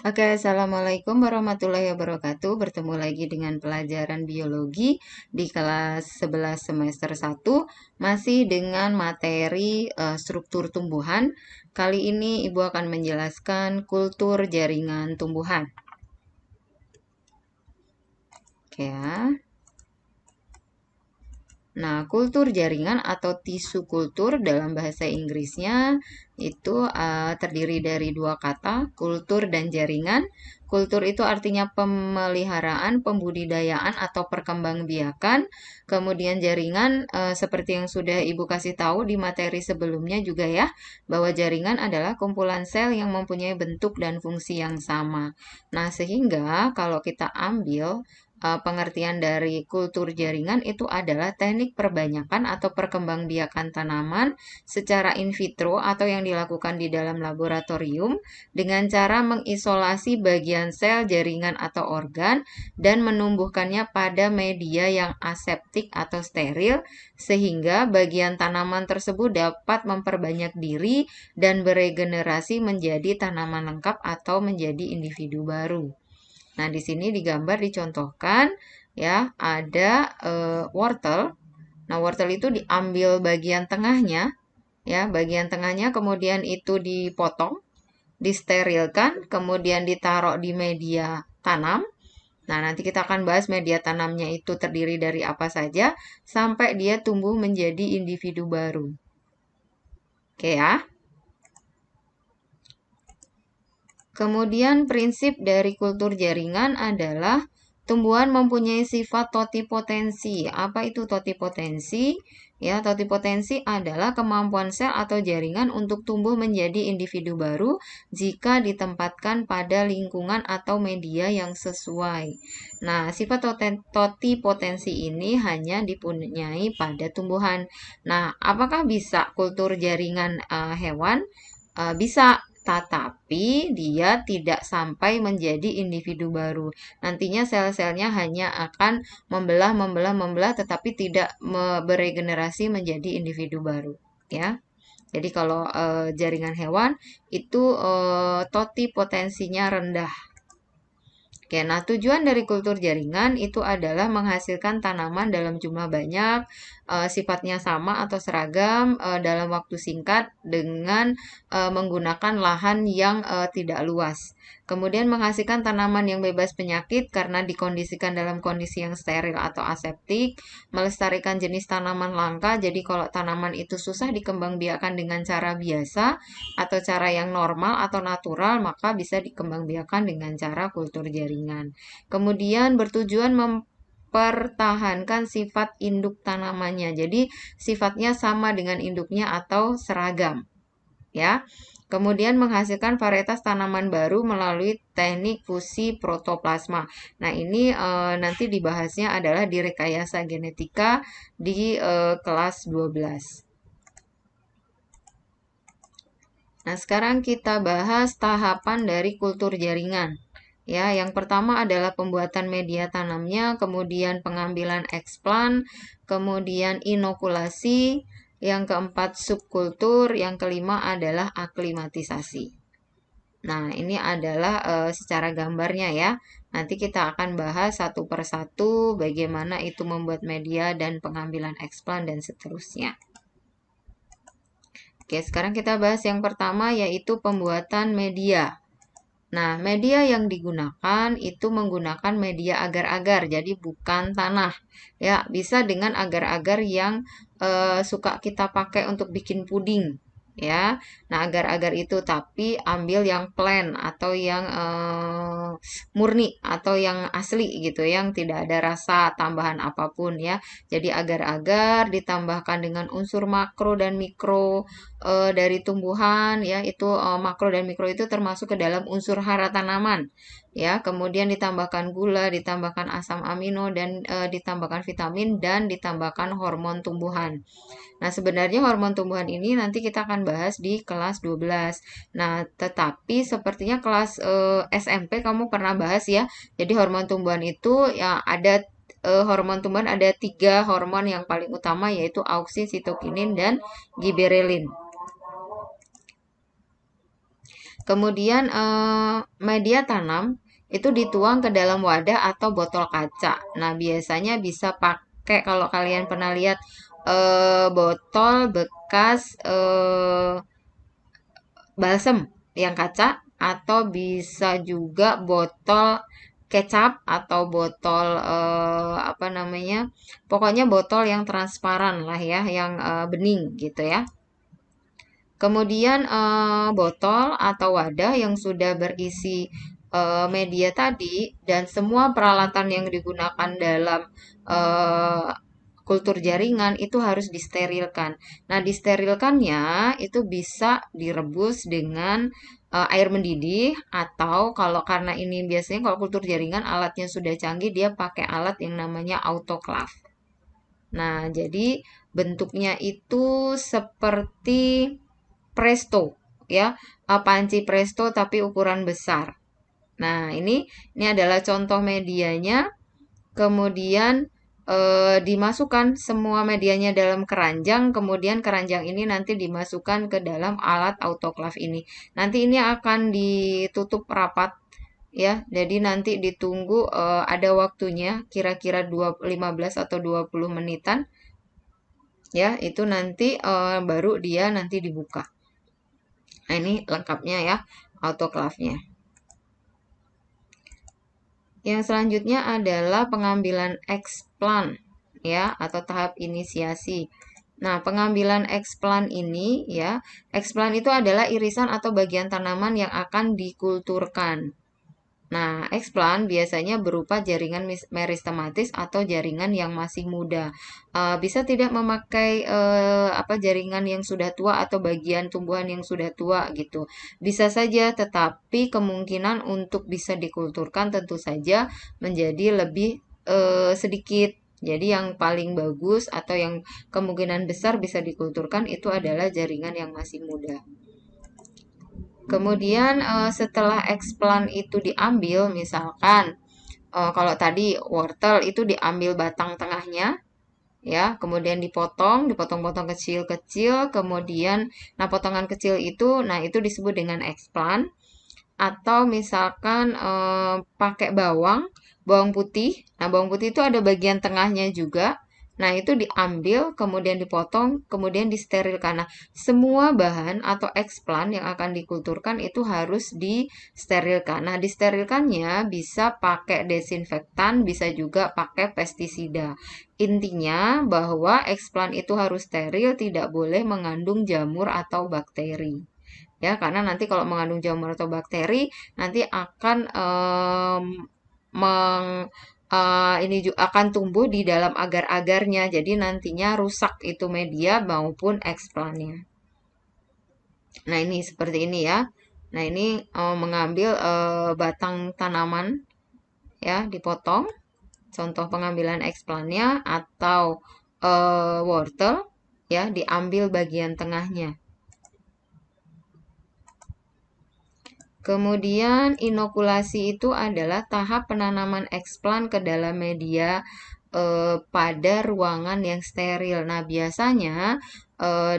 Oke, Assalamualaikum warahmatullahi wabarakatuh. Bertemu lagi dengan pelajaran biologi di kelas 11 semester 1, masih dengan materi struktur tumbuhan. Kali ini Ibu akan menjelaskan kultur jaringan tumbuhan. Oke ya. Nah, kultur jaringan atau tisu kultur dalam bahasa Inggrisnya itu terdiri dari dua kata, kultur dan jaringan. Kultur itu artinya pemeliharaan, pembudidayaan atau perkembangbiakan. Kemudian jaringan seperti yang sudah Ibu kasih tahu di materi sebelumnya juga ya, bahwa jaringan adalah kumpulan sel yang mempunyai bentuk dan fungsi yang sama. Nah, sehingga kalau kita ambil pengertian dari kultur jaringan itu adalah teknik perbanyakan atau perkembangbiakan tanaman secara in vitro atau yang dilakukan di dalam laboratorium dengan cara mengisolasi bagian sel, jaringan atau organ dan menumbuhkannya pada media yang aseptik atau steril sehingga bagian tanaman tersebut dapat memperbanyak diri dan beregenerasi menjadi tanaman lengkap atau menjadi individu baru. Nah, di sini digambar dicontohkan ya, ada wortel. Nah, wortel itu diambil bagian tengahnya ya, bagian tengahnya kemudian itu dipotong, disterilkan, kemudian ditaruh di media tanam. Nah, nanti kita akan bahas media tanamnya itu terdiri dari apa saja sampai dia tumbuh menjadi individu baru. Oke ya. Kemudian prinsip dari kultur jaringan adalah tumbuhan mempunyai sifat totipotensi. Apa itu totipotensi? Ya, totipotensi adalah kemampuan sel atau jaringan untuk tumbuh menjadi individu baru jika ditempatkan pada lingkungan atau media yang sesuai. Nah, sifat totipotensi ini hanya dipunyai pada tumbuhan. Nah, apakah bisa kultur jaringan hewan? Bisa, tetapi dia tidak sampai menjadi individu baru. Nantinya sel-selnya hanya akan membelah, tetapi tidak beregenerasi menjadi individu baru. Ya, jadi kalau jaringan hewan itu totipotensinya rendah. Oke, nah tujuan dari kultur jaringan itu adalah menghasilkan tanaman dalam jumlah banyak, sifatnya sama atau seragam dalam waktu singkat dengan menggunakan lahan yang tidak luas. Kemudian menghasilkan tanaman yang bebas penyakit karena dikondisikan dalam kondisi yang steril atau aseptik, melestarikan jenis tanaman langka. Jadi kalau tanaman itu susah dikembangbiakan dengan cara biasa atau cara yang normal atau natural, maka bisa dikembangbiakan dengan cara kultur jaringan. Kemudian bertujuan mempertahankan sifat induk tanamannya. Jadi sifatnya sama dengan induknya atau seragam. Ya. Kemudian menghasilkan varietas tanaman baru melalui teknik fusi protoplasma. Nah, ini nanti dibahasnya adalah di rekayasa genetika di kelas 12. Nah, sekarang kita bahas tahapan dari kultur jaringan. Ya, yang pertama adalah pembuatan media tanamnya, kemudian pengambilan eksplan, kemudian inokulasi, yang keempat subkultur, yang kelima adalah aklimatisasi. Nah, ini adalah secara gambarnya ya. Nanti kita akan bahas satu persatu bagaimana itu membuat media dan pengambilan eksplan dan seterusnya. Oke, sekarang kita bahas yang pertama yaitu pembuatan media. Nah, media yang digunakan itu menggunakan media agar-agar, jadi bukan tanah. Ya, bisa dengan agar-agar yang suka kita pakai untuk bikin puding. Ya, nah agar-agar itu tapi ambil yang plain atau yang murni atau yang asli gitu, yang tidak ada rasa tambahan apapun ya. Jadi agar-agar ditambahkan dengan unsur makro dan mikro dari tumbuhan ya, itu makro dan mikro itu termasuk ke dalam unsur hara tanaman ya. Kemudian ditambahkan gula, ditambahkan asam amino dan ditambahkan vitamin dan ditambahkan hormon tumbuhan. Nah, sebenarnya hormon tumbuhan ini nanti kita akan bahas di kelas 12. Nah, tetapi sepertinya kelas SMP kamu pernah bahas ya. Jadi hormon tumbuhan itu ya ada hormon tumbuhan ada 3 hormon yang paling utama yaitu auksin, sitokinin, dan giberelin. Kemudian media tanam itu dituang ke dalam wadah atau botol kaca. Nah, biasanya bisa pakai kalau kalian pernah lihat botol bekas balsem yang kaca, atau bisa juga botol kecap atau botol apa namanya? Pokoknya botol yang transparan lah ya, yang bening gitu ya. Kemudian botol atau wadah yang sudah berisi media tadi dan semua peralatan yang digunakan dalam eh, kultur jaringan itu harus disterilkan. Nah, disterilkannya itu bisa direbus dengan air mendidih, atau kalau karena ini biasanya kalau kultur jaringan alatnya sudah canggih, dia pakai alat yang namanya autoclave. Nah, jadi bentuknya itu seperti presto ya, panci presto tapi ukuran besar. Nah, ini adalah contoh medianya. Kemudian dimasukkan semua medianya dalam keranjang, kemudian keranjang ini nanti dimasukkan ke dalam alat autoclave ini. Nanti ini akan ditutup rapat ya. Jadi nanti ditunggu ada waktunya kira-kira 15 atau 20 menitan ya, itu nanti baru dia nanti dibuka. Nah, ini lengkapnya ya, autoclave-nya. Yang selanjutnya adalah pengambilan explant ya, atau tahap inisiasi. Nah, pengambilan explant ini ya, explant itu adalah irisan atau bagian tanaman yang akan dikulturkan. Nah, explant biasanya berupa jaringan meristematis atau jaringan yang masih muda. Bisa tidak memakai apa jaringan yang sudah tua atau bagian tumbuhan yang sudah tua gitu. Bisa saja, tetapi kemungkinan untuk bisa dikulturkan tentu saja menjadi lebih sedikit. Jadi yang paling bagus atau yang kemungkinan besar bisa dikulturkan itu adalah jaringan yang masih muda. Kemudian setelah explant itu diambil, misalkan kalau tadi wortel itu diambil batang tengahnya, ya, kemudian dipotong-potong kecil-kecil, kemudian, nah potongan kecil itu, nah itu disebut dengan explant. Atau misalkan pakai bawang putih. Nah, bawang putih itu ada bagian tengahnya juga. Nah, itu diambil, kemudian dipotong, kemudian disterilkan. Nah, semua bahan atau explant yang akan dikulturkan itu harus disterilkan. Nah, disterilkannya bisa pakai desinfektan, bisa juga pakai pestisida. Intinya bahwa explant itu harus steril, tidak boleh mengandung jamur atau bakteri ya, karena nanti kalau mengandung jamur atau bakteri nanti akan ini juga akan tumbuh di dalam agar-agarnya, jadi nantinya rusak itu media maupun eksplantnya. Nah, ini seperti ini ya. Nah, ini mengambil batang tanaman ya, dipotong, contoh pengambilan eksplantnya, atau wortel ya, diambil bagian tengahnya. Kemudian inokulasi itu adalah tahap penanaman explant ke dalam media pada ruangan yang steril. Nah, biasanya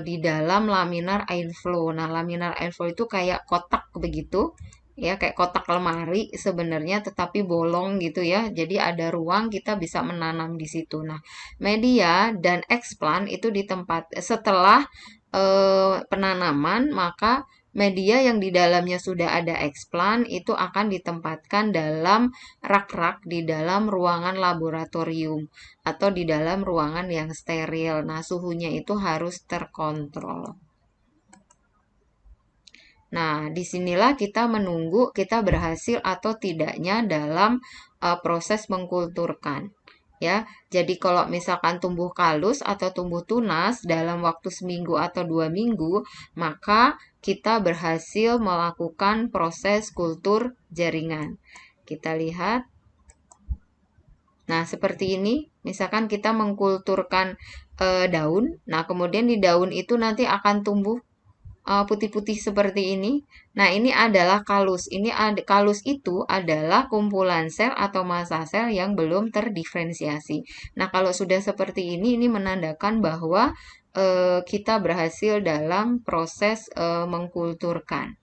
di dalam laminar airflow. Nah, laminar airflow itu kayak kotak begitu, ya, kayak kotak lemari sebenarnya, tetapi bolong gitu ya. Jadi ada ruang kita bisa menanam di situ. Nah, media dan explant itu di tempat setelah penanaman, maka media yang di dalamnya sudah ada explant itu akan ditempatkan dalam rak-rak di dalam ruangan laboratorium atau di dalam ruangan yang steril. Nah, suhunya itu harus terkontrol. Nah, disinilah kita menunggu kita berhasil atau tidaknya dalam proses mengkulturkan. Ya, jadi kalau misalkan tumbuh kalus atau tumbuh tunas dalam waktu seminggu atau 2 minggu, maka kita berhasil melakukan proses kultur jaringan. Kita lihat. Nah, seperti ini, misalkan kita mengkulturkan daun. Nah, kemudian di daun itu nanti akan tumbuh putih-putih seperti ini. Nah, ini adalah kalus. Kalus itu adalah kumpulan sel atau massa sel yang belum terdiferensiasi. Nah, kalau sudah seperti ini menandakan bahwa kita berhasil dalam proses mengkulturkan.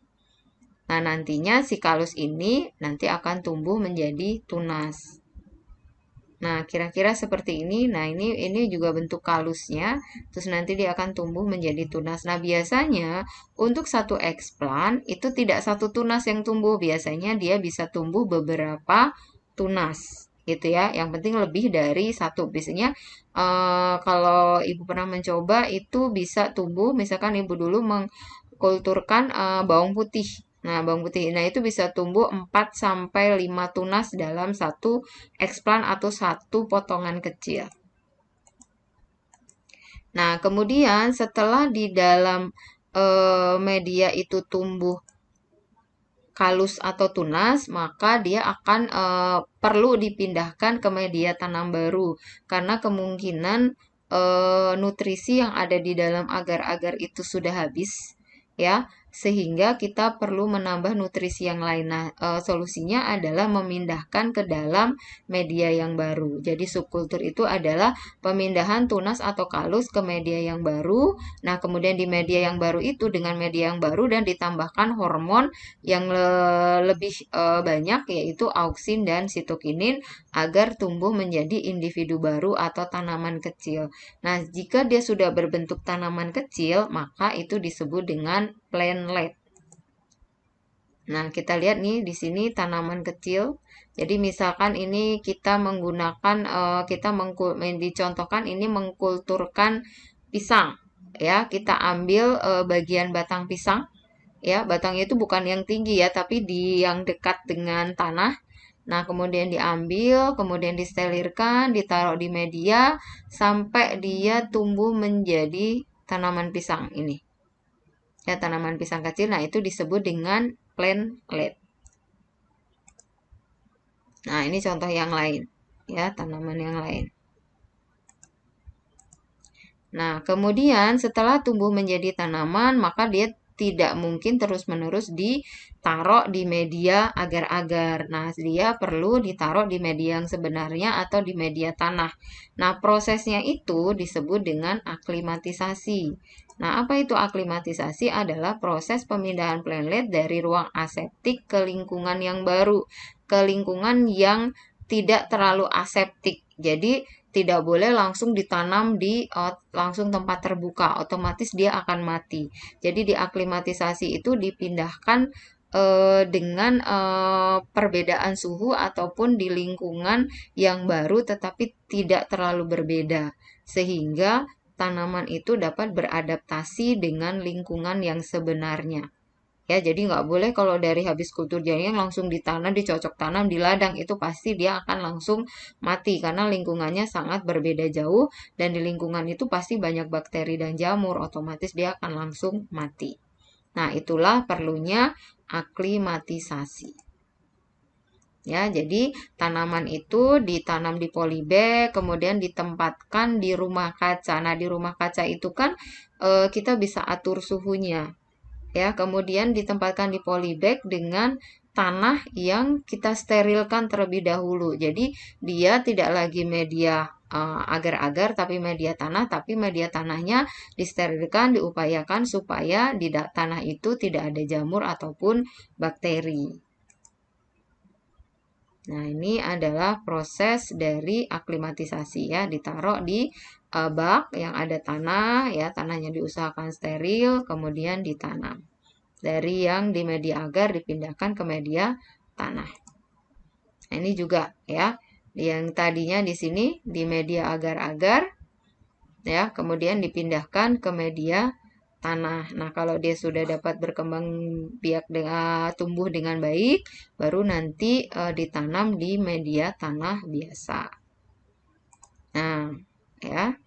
Nah, nantinya si kalus ini nanti akan tumbuh menjadi tunas. Nah, kira-kira seperti ini. Nah, ini juga bentuk kalusnya. Terus nanti dia akan tumbuh menjadi tunas. Nah, biasanya untuk satu eksplan itu tidak satu tunas yang tumbuh. Biasanya dia bisa tumbuh beberapa tunas, gitu ya. Yang penting lebih dari satu. Biasanya kalau ibu pernah mencoba itu bisa tumbuh. Misalkan ibu dulu mengkulturkan bawang putih. Nah, bawang putih. Nah, itu bisa tumbuh 4 sampai 5 tunas dalam satu eksplan atau satu potongan kecil. Nah, kemudian setelah di dalam media itu tumbuh kalus atau tunas, maka dia akan perlu dipindahkan ke media tanam baru karena kemungkinan nutrisi yang ada di dalam agar-agar itu sudah habis, ya, sehingga kita perlu menambah nutrisi yang lain. Nah, solusinya adalah memindahkan ke dalam media yang baru. Jadi subkultur itu adalah pemindahan tunas atau kalus ke media yang baru. Nah, kemudian di media yang baru itu dengan media yang baru dan ditambahkan hormon yang lebih banyak, yaitu auksin dan sitokinin, agar tumbuh menjadi individu baru atau tanaman kecil. Nah, jika dia sudah berbentuk tanaman kecil, maka itu disebut dengan plantlet. Nah, kita lihat nih di sini tanaman kecil. Jadi misalkan ini kita menggunakan dicontohkan ini mengkulturkan pisang, ya. Kita ambil bagian batang pisang, ya. Batangnya itu bukan yang tinggi ya, tapi di yang dekat dengan tanah. Nah, kemudian diambil, kemudian disterilkan, ditaruh di media sampai dia tumbuh menjadi tanaman pisang ini. Ya, tanaman pisang kecil. Nah, itu disebut dengan plantlet. Nah, ini contoh yang lain, ya, tanaman yang lain. Nah, kemudian setelah tumbuh menjadi tanaman, maka dia tidak mungkin terus-menerus ditaruh di media agar-agar. Nah, dia perlu ditaruh di media yang sebenarnya atau di media tanah. Nah, prosesnya itu disebut dengan aklimatisasi. Nah, apa itu aklimatisasi? Adalah proses pemindahan plantlet dari ruang aseptik ke lingkungan yang baru, ke lingkungan yang tidak terlalu aseptik. Jadi, tidak boleh langsung ditanam di langsung tempat terbuka, otomatis dia akan mati. Jadi diaklimatisasi itu dipindahkan dengan perbedaan suhu ataupun di lingkungan yang baru tetapi tidak terlalu berbeda, sehingga tanaman itu dapat beradaptasi dengan lingkungan yang sebenarnya. Ya, jadi nggak boleh kalau dari habis kultur jaringan langsung ditanam, dicocok tanam di ladang, itu pasti dia akan langsung mati karena lingkungannya sangat berbeda jauh dan di lingkungan itu pasti banyak bakteri dan jamur, otomatis dia akan langsung mati. Nah, itulah perlunya aklimatisasi. Ya, jadi tanaman itu ditanam di polybag, kemudian ditempatkan di rumah kaca. Nah, di rumah kaca itu kan kita bisa atur suhunya. Ya, kemudian ditempatkan di polybag dengan tanah yang kita sterilkan terlebih dahulu. Jadi dia tidak lagi media agar-agar tapi media tanah, tapi media tanahnya disterilkan, diupayakan supaya di tanah itu tidak ada jamur ataupun bakteri. Nah, ini adalah proses dari aklimatisasi, ya, ditaruh di bak yang ada tanah, ya, tanahnya diusahakan steril, kemudian ditanam. Dari yang di media agar dipindahkan ke media tanah. Nah, ini juga, ya, yang tadinya di sini di media agar-agar, ya, kemudian dipindahkan ke media tanah. Nah, kalau dia sudah dapat berkembang biak dengan tumbuh dengan baik, baru nanti ditanam di media tanah biasa. Nah, ya.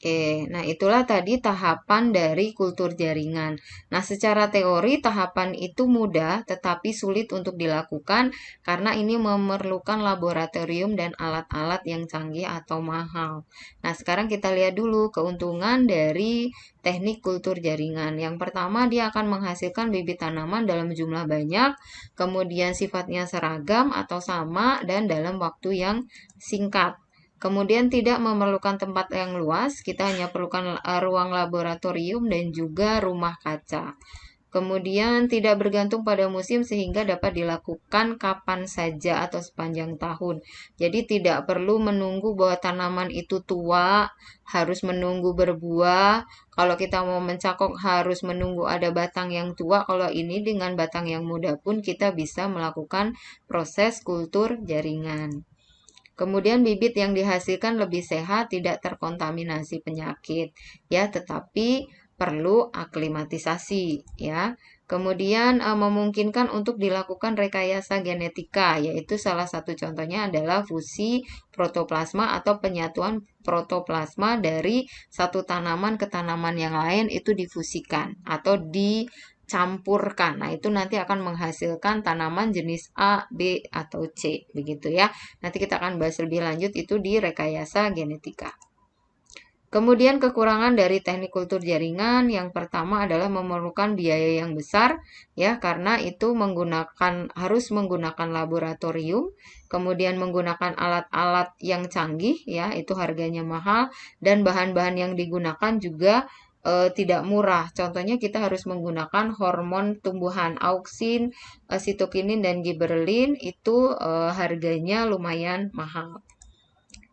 Oke, nah itulah tadi tahapan dari kultur jaringan. Nah, secara teori tahapan itu mudah tetapi sulit untuk dilakukan karena ini memerlukan laboratorium dan alat-alat yang canggih atau mahal. Nah, sekarang kita lihat dulu keuntungan dari teknik kultur jaringan. Yang pertama, dia akan menghasilkan bibit tanaman dalam jumlah banyak, kemudian sifatnya seragam atau sama dan dalam waktu yang singkat. Kemudian tidak memerlukan tempat yang luas, kita hanya perlukan ruang laboratorium dan juga rumah kaca. Kemudian tidak bergantung pada musim sehingga dapat dilakukan kapan saja atau sepanjang tahun. Jadi tidak perlu menunggu bahwa tanaman itu tua, harus menunggu berbuah. Kalau kita mau mencakok harus menunggu ada batang yang tua. Kalau ini dengan batang yang muda pun kita bisa melakukan proses kultur jaringan. Kemudian bibit yang dihasilkan lebih sehat, tidak terkontaminasi penyakit, ya, tetapi perlu aklimatisasi, ya. Kemudian memungkinkan untuk dilakukan rekayasa genetika, yaitu salah satu contohnya adalah fusi protoplasma atau penyatuan protoplasma dari satu tanaman ke tanaman yang lain itu difusikan atau dicampurkan. Nah, itu nanti akan menghasilkan tanaman jenis A, B, atau C, begitu ya. Nanti kita akan bahas lebih lanjut itu di rekayasa genetika. Kemudian kekurangan dari teknik kultur jaringan yang pertama adalah memerlukan biaya yang besar ya karena itu harus menggunakan laboratorium, kemudian menggunakan alat-alat yang canggih ya itu harganya mahal dan bahan-bahan yang digunakan juga tidak murah. Contohnya kita harus menggunakan hormon tumbuhan auksin, sitokinin dan giberelin itu harganya lumayan mahal.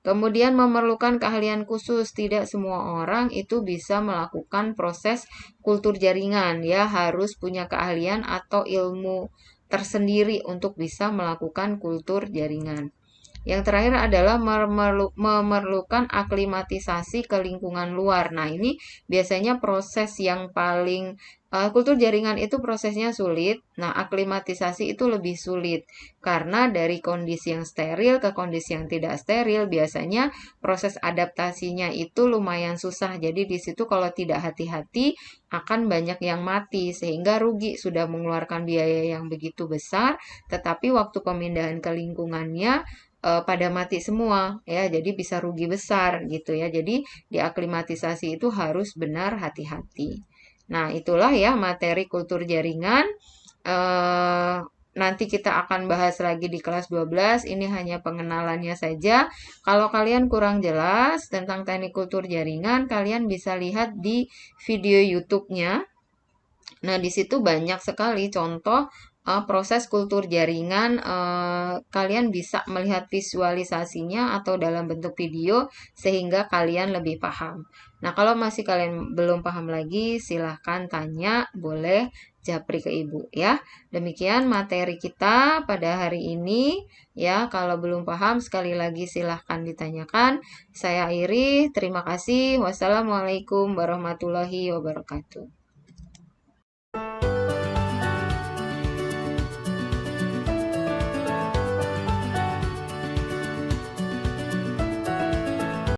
Kemudian memerlukan keahlian khusus, tidak semua orang itu bisa melakukan proses kultur jaringan ya, harus punya keahlian atau ilmu tersendiri untuk bisa melakukan kultur jaringan. Yang terakhir adalah memerlukan aklimatisasi ke lingkungan luar. Nah, ini biasanya proses yang paling kultur jaringan itu prosesnya sulit. Nah, aklimatisasi itu lebih sulit karena dari kondisi yang steril ke kondisi yang tidak steril biasanya proses adaptasinya itu lumayan susah. Jadi di situ kalau tidak hati-hati akan banyak yang mati sehingga rugi sudah mengeluarkan biaya yang begitu besar, tetapi waktu pemindahan ke lingkungannya pada mati semua ya jadi bisa rugi besar gitu ya jadi diaklimatisasi itu harus benar hati-hati. Nah itulah ya materi kultur jaringan. Nanti kita akan bahas lagi di kelas 12 ini hanya pengenalannya saja. Kalau kalian kurang jelas tentang teknik kultur jaringan kalian bisa lihat di video YouTube-nya. Nah di situ banyak sekali contoh proses kultur jaringan, kalian bisa melihat visualisasinya atau dalam bentuk video sehingga kalian lebih paham. Nah, kalau masih kalian belum paham lagi, silahkan tanya, boleh japri ke ibu ya. Demikian materi kita pada hari ini ya. Kalau belum paham sekali lagi silahkan ditanyakan. Saya Iri, terima kasih. Wassalamualaikum warahmatullahi wabarakatuh.